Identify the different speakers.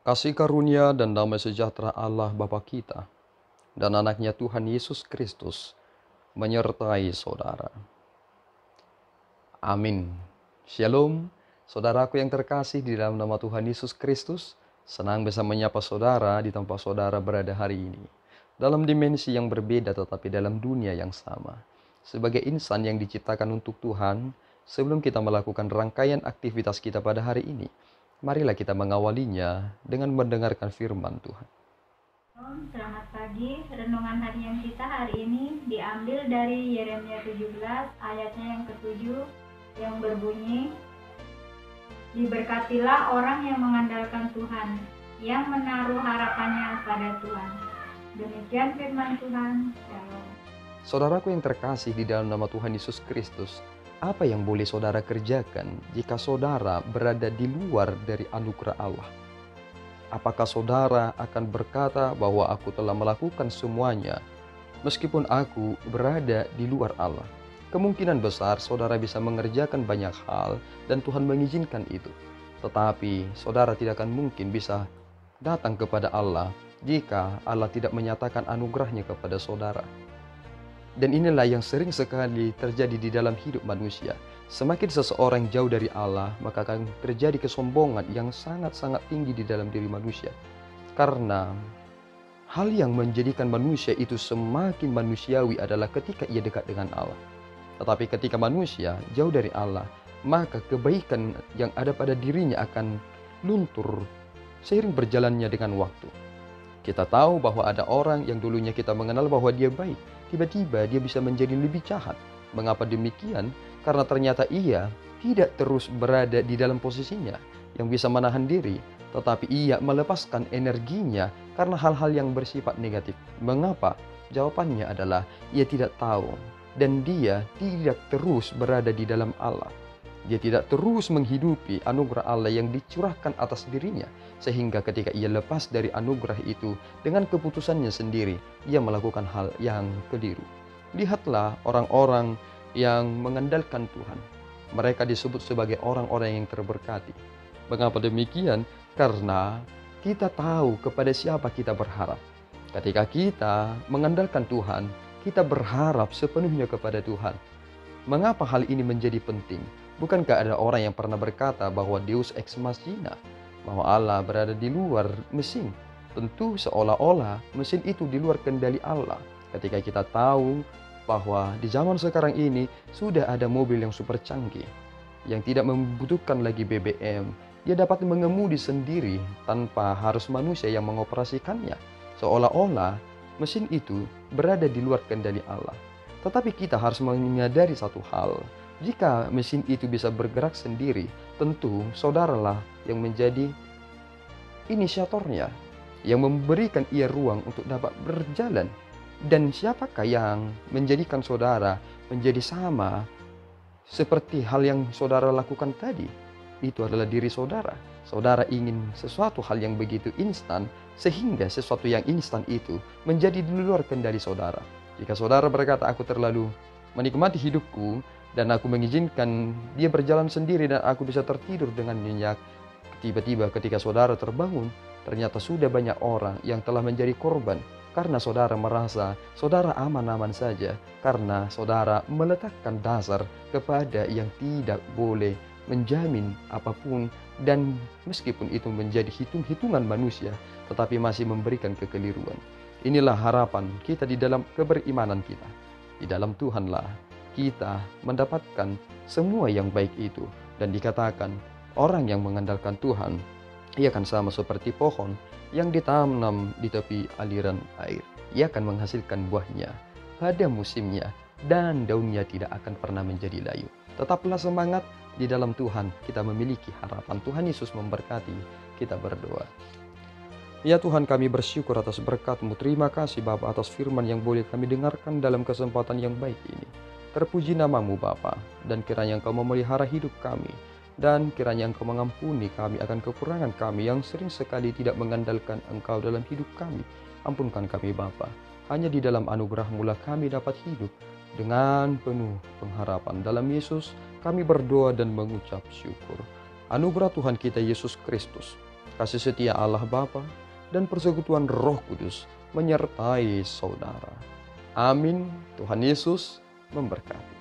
Speaker 1: Kasih karunia dan damai sejahtera Allah Bapa kita dan anaknya Tuhan Yesus Kristus menyertai saudara. Amin. Shalom, saudaraku yang terkasih di dalam nama Tuhan Yesus Kristus. Senang bisa menyapa saudara di tempat saudara berada hari ini. Dalam dimensi yang berbeda tetapi dalam dunia yang sama. Sebagai insan yang diciptakan untuk Tuhan, sebelum kita melakukan rangkaian aktivitas kita pada hari ini, marilah kita mengawalinya dengan mendengarkan firman Tuhan.
Speaker 2: Selamat pagi. Renungan harian kita hari ini diambil dari Yeremia 17 ayatnya yang ke-7 yang berbunyi, "Diberkatilah orang yang mengandalkan Tuhan, yang menaruh harapannya pada Tuhan." Demikian firman Tuhan. Shalom.
Speaker 1: Saudaraku yang terkasih di dalam nama Tuhan Yesus Kristus, apa yang boleh saudara kerjakan jika saudara berada di luar dari anugerah Allah? Apakah saudara akan berkata bahwa aku telah melakukan semuanya meskipun aku berada di luar Allah? Kemungkinan besar saudara bisa mengerjakan banyak hal dan Tuhan mengizinkan itu. Tetapi saudara tidak akan mungkin bisa datang kepada Allah jika Allah tidak menyatakan anugerahnya kepada saudara. Dan inilah yang sering sekali terjadi di dalam hidup manusia. Semakin seseorang jauh dari Allah, maka akan terjadi kesombongan yang sangat-sangat tinggi di dalam diri manusia. Karena hal yang menjadikan manusia itu semakin manusiawi adalah ketika ia dekat dengan Allah. Tetapi ketika manusia jauh dari Allah, maka kebaikan yang ada pada dirinya akan luntur seiring berjalannya dengan waktu. Kita tahu bahwa ada orang yang dulunya kita mengenal bahwa dia baik, tiba-tiba dia bisa menjadi lebih jahat. Mengapa demikian? Karena ternyata ia tidak terus berada di dalam posisinya yang bisa menahan diri, tetapi ia melepaskan energinya karena hal-hal yang bersifat negatif. Mengapa? Jawabannya adalah ia tidak tahu dan dia tidak terus berada di dalam Allah. Dia tidak terus menghidupi anugerah Allah yang dicurahkan atas dirinya. Sehingga ketika ia lepas dari anugerah itu, dengan keputusannya sendiri, ia melakukan hal yang keliru. Lihatlah orang-orang yang mengandalkan Tuhan. Mereka disebut sebagai orang-orang yang terberkati. Mengapa demikian? Karena kita tahu kepada siapa kita berharap. Ketika kita mengandalkan Tuhan, kita berharap sepenuhnya kepada Tuhan. Mengapa hal ini menjadi penting? Bukankah ada orang yang pernah berkata bahwa Deus ex machina, bahwa Allah berada di luar mesin? Tentu seolah-olah mesin itu di luar kendali Allah. Ketika kita tahu bahwa di zaman sekarang ini sudah ada mobil yang super canggih, yang tidak membutuhkan lagi BBM, dia dapat mengemudi sendiri tanpa harus manusia yang mengoperasikannya. Seolah-olah mesin itu berada di luar kendali Allah. Tetapi kita harus menyadari satu hal, jika mesin itu bisa bergerak sendiri, tentu saudaralah yang menjadi inisiatornya, yang memberikan ia ruang untuk dapat berjalan. Dan siapakah yang menjadikan saudara menjadi sama seperti hal yang saudara lakukan tadi? Itu adalah diri saudara. Saudara ingin sesuatu hal yang begitu instan, sehingga sesuatu yang instan itu menjadi di luar kendali saudara. Jika saudara berkata, aku terlalu menikmati hidupku dan aku mengizinkan dia berjalan sendiri dan aku bisa tertidur dengan nyenyak. Tiba-tiba ketika saudara terbangun, ternyata sudah banyak orang yang telah menjadi korban. Karena saudara merasa saudara aman-aman saja. Karena saudara meletakkan dasar kepada yang tidak boleh menjamin apapun. Dan meskipun itu menjadi hitung-hitungan manusia, tetapi masih memberikan kekeliruan. Inilah harapan kita di dalam keberimanan kita. Di dalam Tuhanlah kita mendapatkan semua yang baik itu. Dan dikatakan orang yang mengandalkan Tuhan, ia akan sama seperti pohon yang ditanam di tepi aliran air. Ia akan menghasilkan buahnya pada musimnya dan daunnya tidak akan pernah menjadi layu. Tetaplah semangat, di dalam Tuhan kita memiliki harapan. Tuhan Yesus memberkati. Kita berdoa. Ya Tuhan, kami bersyukur atas berkat-Mu. Terima kasih Bapa atas firman yang boleh kami dengarkan dalam kesempatan yang baik ini. Terpuji nama-Mu Bapa, dan kiranya Engkau memelihara hidup kami, dan kiranya Engkau mengampuni kami akan kekurangan kami yang sering sekali tidak mengandalkan Engkau dalam hidup kami. Ampunkan kami Bapa, hanya di dalam anugerah-Mu lah kami dapat hidup dengan penuh pengharapan. Dalam Yesus kami berdoa dan mengucap syukur. Anugerah Tuhan kita Yesus Kristus, kasih setia Allah Bapa, dan persekutuan Roh Kudus menyertai saudara. Amin. Tuhan Yesus memberkati.